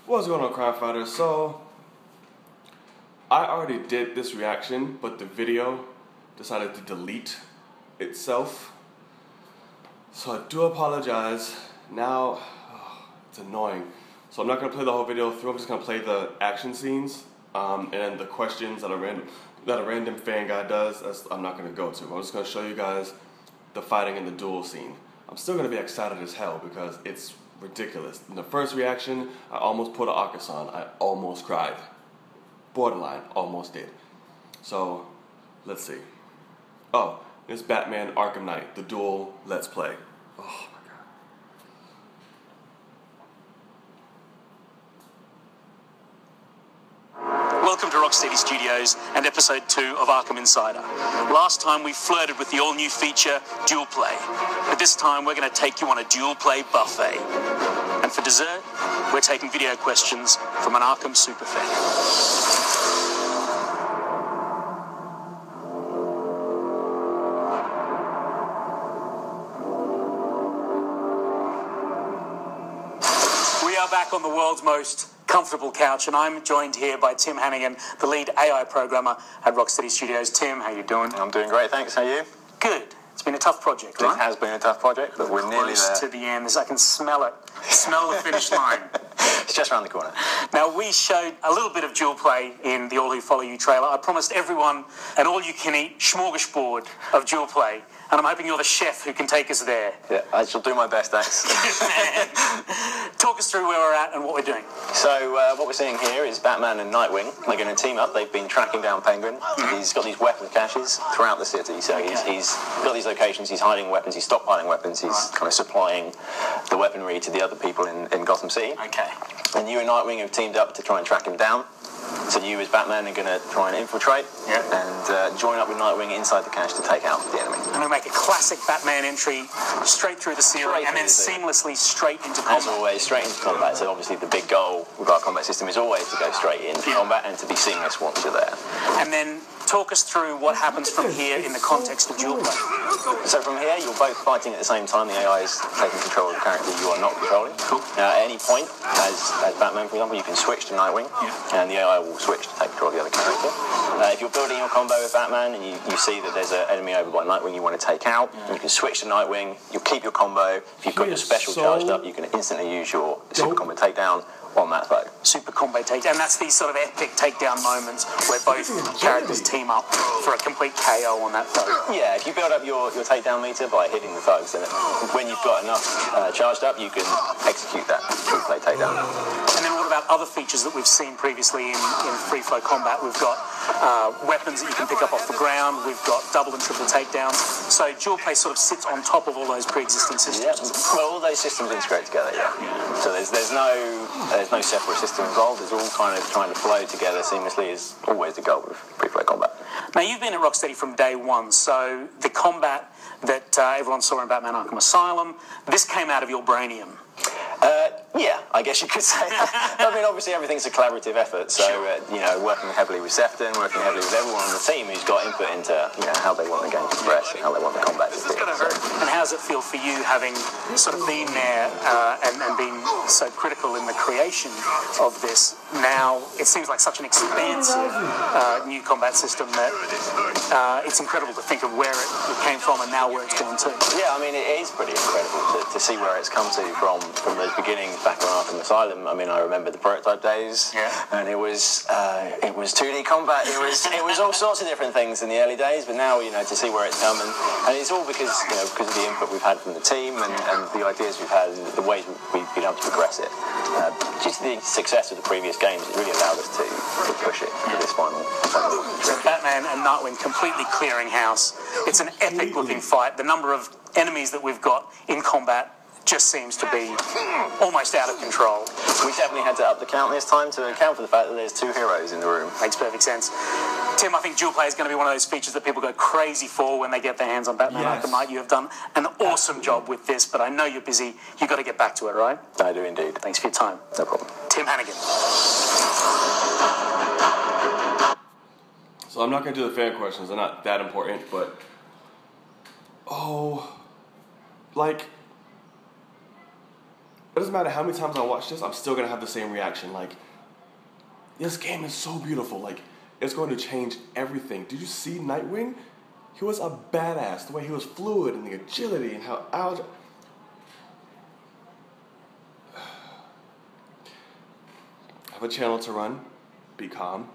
What's going on, crime fighters? So, I already did this reaction, but the video decided to delete itself. So I do apologize. Now, it's annoying. So I'm not going to play the whole video through. I'm just going to play the action scenes and then the questions that a random fan guy does. I'm not going to go to. I'm just going to show you guys the fighting and the duel scene. I'm still going to be excited as hell because it's ridiculous. In the first reaction, I almost put an Arkham on. I almost cried. Borderline, almost did. So, let's see. Oh, it's Batman Arkham Knight, the duel Let's Play. Oh my god. Welcome to Rocksteady Studios and episode 2 of Arkham Insider. Last time we flirted with the all-new feature, Dual Play. But this time we're going to take you on a Dual Play buffet. And for dessert, we're taking video questions from an Arkham superfan. Back on the world's most comfortable couch, and I'm joined here by Tim Hannigan, the lead AI programmer at Rocksteady Studios. Tim, how you doing? I'm doing great, thanks. How are you? Good. It's been a tough project, right? It has been a tough project, but we're nearly there. Close to the end. I can smell it. Smell the finish line. It's just around the corner. Now, we showed a little bit of Dual Play in the All Who Follow You trailer. I promised everyone an all-you-can-eat smorgasbord of Dual Play, and I'm hoping you're the chef who can take us there. Yeah, I shall do my best, thanks. Talk us through where we're at and what we're doing. So, what we're seeing here is Batman and Nightwing. They're going to team up. They've been tracking down Penguin. He's got these weapon caches throughout the city. So he's got these locations. He's hiding weapons. He's stockpiling weapons. He's kind of supplying the weaponry to the other people in Gotham City. Okay. And you and Nightwing have teamed up to try and track him down. So you as Batman are going to try and infiltrate and join up with Nightwing inside the cache to take out the enemy. And we'll make a classic Batman entry straight through the ceiling and then seamlessly straight into combat. As always, straight into combat. So obviously the big goal with our combat system is always to go straight into combat and to be seamless once you're there. And then talk us through what happens from here in the context of Dual Play. So from here, you're both fighting at the same time. The AI is taking control of the character you are not controlling. Cool. Now, at any point, as Batman, for example, you can switch to Nightwing, and the AI will switch to take control of the other character. If you're building your combo with Batman and you see that there's an enemy over by Nightwing you want to take out, you can switch to Nightwing, you'll keep your combo. If you've got your special charged up, you can instantly use your super combo takedown on that foe. Super combo takedown. And that's these sort of epic takedown moments where both characters team up for a complete KO on that foe. Yeah, if you build up your takedown meter by hitting the foes, then when you've got enough charged up, you can execute that free play takedown. And then what about other features that we've seen previously in free flow combat? We've got weapons that you can pick up off the ground. We've got double and triple takedowns. So Dual Play sort of sits on top of all those pre-existing systems. Yeah. Well, all those systems integrate together. Yeah. So there's no separate system involved. It's all kind of trying to flow together seamlessly. Is always the goal of free play combat. Now you've been at Rocksteady from day one, so the combat that everyone saw in Batman Arkham Asylum, this came out of your brainium. Yeah, I guess you could say that. I mean, obviously everything's a collaborative effort, so, working heavily with Sefton, working heavily with everyone on the team who's got input into, how they want the game to progress and how they want the combat to be. And how does it feel for you, having sort of been there and been so critical in the creation of this? Now, it seems like such an expansive new combat system that it's incredible to think of where it came from and now where it's gone to. Yeah, I mean, it is pretty incredible to see where it's come to from those beginnings back on Arkham Asylum. I mean, I remember the prototype days, and it was 2D combat. It was all sorts of different things in the early days, but now to see where it's come, and it's all because of the input we've had from the team and the ideas we've had, and the ways we've been able to progress it. Due to the success of the previous games, it really allowed us to push it to this final. So Batman and Nightwing completely clearing house. It's an epic looking fight. The number of enemies that we've got in combat just seems to be almost out of control. We definitely had to up the count this time to account for the fact that there's 2 heroes in the room. Makes perfect sense. Tim, I think Dual Play is going to be one of those features that people go crazy for when they get their hands on Batman Arkham Knight. You have done an awesome job with this, but I know you're busy. You've got to get back to it, right? I do indeed. Thanks for your time. No problem. Tim Hannigan. So I'm not going to do the fan questions. They're not that important, but... doesn't matter how many times I watch this, I'm still gonna have the same reaction. Like, this game is so beautiful. Like, it's going to change everything. Did you see Nightwing? He was a badass. The way he was fluid and the agility and how I have a channel to run. Be calm.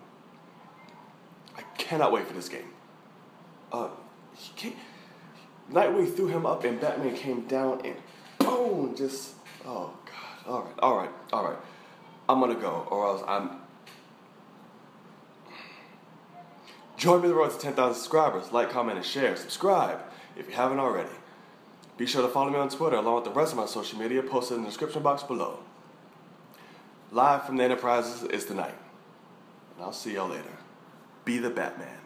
I cannot wait for this game. Nightwing threw him up and Batman came down and boom, just, oh God. All right. I'm gonna go, or else join me on the road to 10,000 subscribers. Like, comment, and share. Subscribe if you haven't already. Be sure to follow me on Twitter along with the rest of my social media posted in the description box below. Live from the Enterprises is tonight. And I'll see y'all later. Be the Batman.